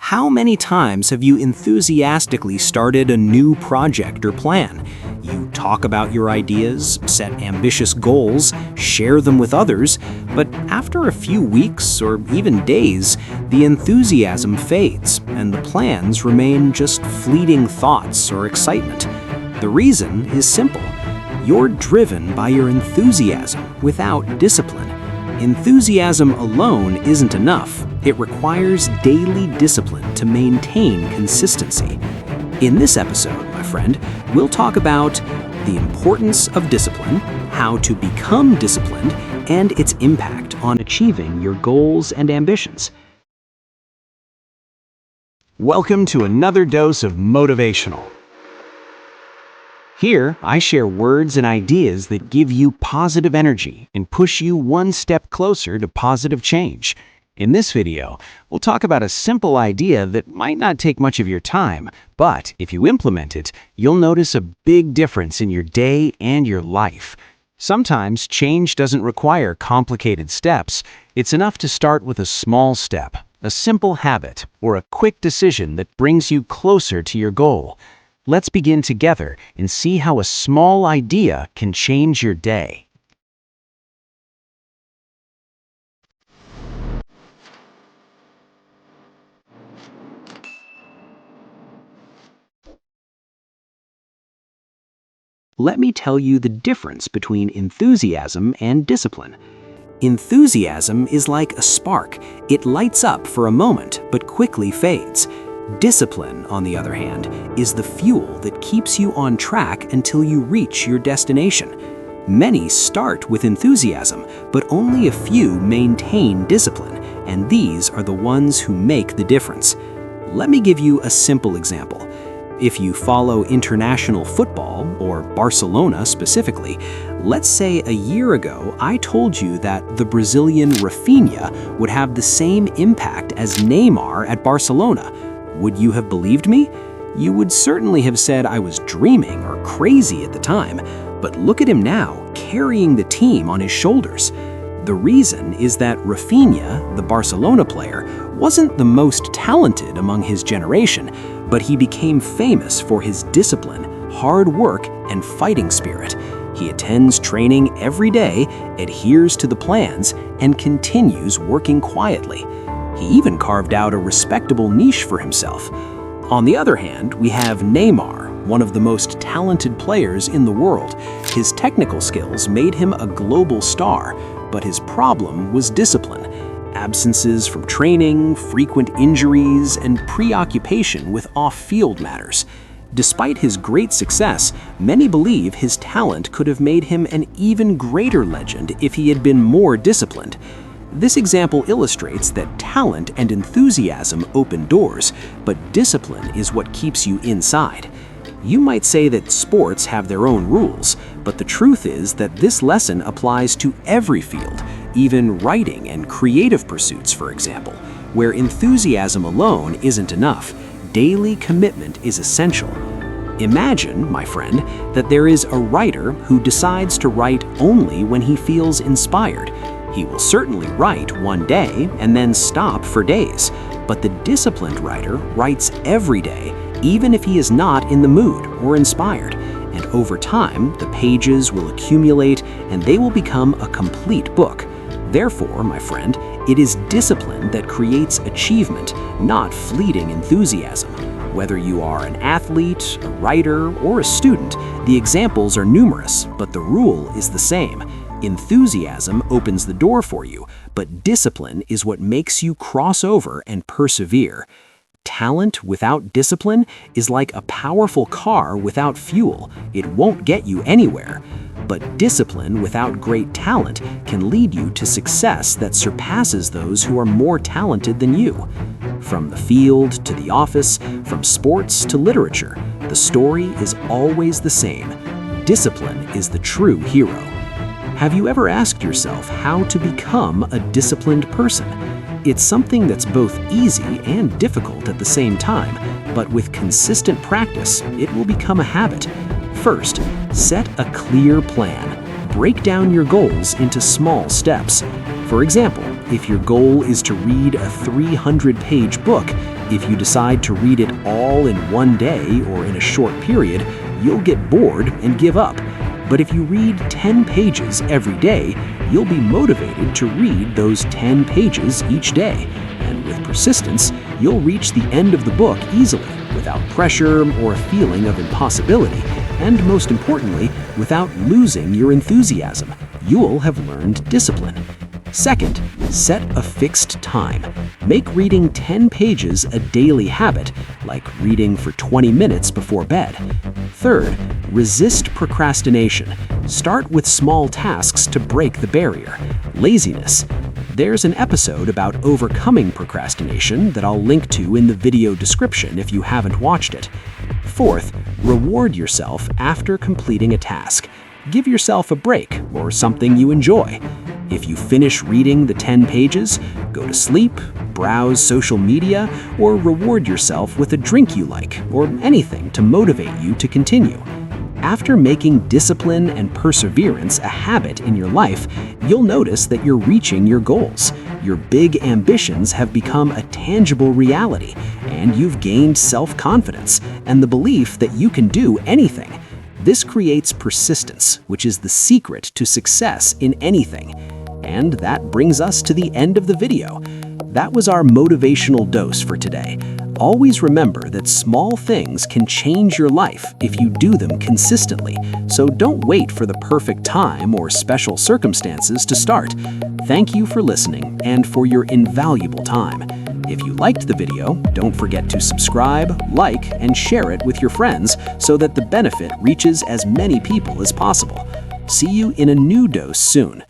How many times have you enthusiastically started a new project or plan? You talk about your ideas, set ambitious goals, share them with others, but after a few weeks or even days, the enthusiasm fades and the plans remain just fleeting thoughts or excitement. The reason is simple. You're driven by your enthusiasm without discipline. Enthusiasm alone isn't enough. It requires daily discipline to maintain consistency. In this episode, my friend, we'll talk about the importance of discipline, how to become disciplined, and its impact on achieving your goals and ambitions. Welcome to another dose of motivational. Here, I share words and ideas that give you positive energy and push you one step closer to positive change. In this video, we'll talk about a simple idea that might not take much of your time, but if you implement it, you'll notice a big difference in your day and your life. Sometimes change doesn't require complicated steps. It's enough to start with a small step, a simple habit, or a quick decision that brings you closer to your goal. Let's begin together and see how a small idea can change your day. Let me tell you the difference between enthusiasm and discipline. Enthusiasm is like a spark. It lights up for a moment, but quickly fades. Discipline, on the other hand, is the fuel that keeps you on track until you reach your destination. Many start with enthusiasm, but only a few maintain discipline, and these are the ones who make the difference. Let me give you a simple example. If you follow international football, or Barcelona specifically, let's say a year ago I told you that the Brazilian Rafinha would have the same impact as Neymar at Barcelona. Would you have believed me? You would certainly have said I was dreaming or crazy at the time, but look at him now, carrying the team on his shoulders. The reason is that Rafinha, the Barcelona player, wasn't the most talented among his generation, but he became famous for his discipline, hard work, and fighting spirit. He attends training every day, adheres to the plans, and continues working quietly. He even carved out a respectable niche for himself. On the other hand, we have Neymar, one of the most talented players in the world. His technical skills made him a global star, but his problem was discipline. Absences from training, frequent injuries, and preoccupation with off-field matters. Despite his great success, many believe his talent could have made him an even greater legend if he had been more disciplined. This example illustrates that talent and enthusiasm open doors, but discipline is what keeps you inside. You might say that sports have their own rules, but the truth is that this lesson applies to every field, even writing and creative pursuits, for example, where enthusiasm alone isn't enough. Daily commitment is essential. Imagine, my friend, that there is a writer who decides to write only when he feels inspired. He will certainly write one day and then stop for days, but the disciplined writer writes every day, even if he is not in the mood or inspired. And over time, the pages will accumulate and they will become a complete book. Therefore, my friend, it is discipline that creates achievement, not fleeting enthusiasm. Whether you are an athlete, a writer, or a student, the examples are numerous, but the rule is the same. Enthusiasm opens the door for you, but discipline is what makes you cross over and persevere. Talent without discipline is like a powerful car without fuel. It won't get you anywhere. But discipline without great talent can lead you to success that surpasses those who are more talented than you. From the field to the office, from sports to literature, the story is always the same. Discipline is the true hero. Have you ever asked yourself how to become a disciplined person? It's something that's both easy and difficult at the same time, but with consistent practice, it will become a habit. First, set a clear plan. Break down your goals into small steps. For example, if your goal is to read a 300-page book, If you decide to read it all in one day or in a short period, you'll get bored and give up. But if you read 10 pages every day, you'll be motivated to read those 10 pages each day. And with persistence, you'll reach the end of the book easily, without pressure or a feeling of impossibility, and most importantly, without losing your enthusiasm. You'll have learned discipline. Second, set a fixed time. Make reading 10 pages a daily habit, like reading for 20 minutes before bed. Third, resist procrastination. Start with small tasks to break the barrier. Laziness. There's an episode about overcoming procrastination that I'll link to in the video description if you haven't watched it. Fourth, reward yourself after completing a task. Give yourself a break or something you enjoy. If you finish reading the 10 pages, go to sleep, browse social media, or reward yourself with a drink you like, or anything to motivate you to continue. After making discipline and perseverance a habit in your life, you'll notice that you're reaching your goals. Your big ambitions have become a tangible reality, and you've gained self-confidence and the belief that you can do anything. This creates persistence, which is the secret to success in anything. And that brings us to the end of the video. That was our motivational dose for today. Always remember that small things can change your life if you do them consistently, so don't wait for the perfect time or special circumstances to start. Thank you for listening and for your invaluable time. If you liked the video, don't forget to subscribe, like, and share it with your friends so that the benefit reaches as many people as possible. See you in a new dose soon.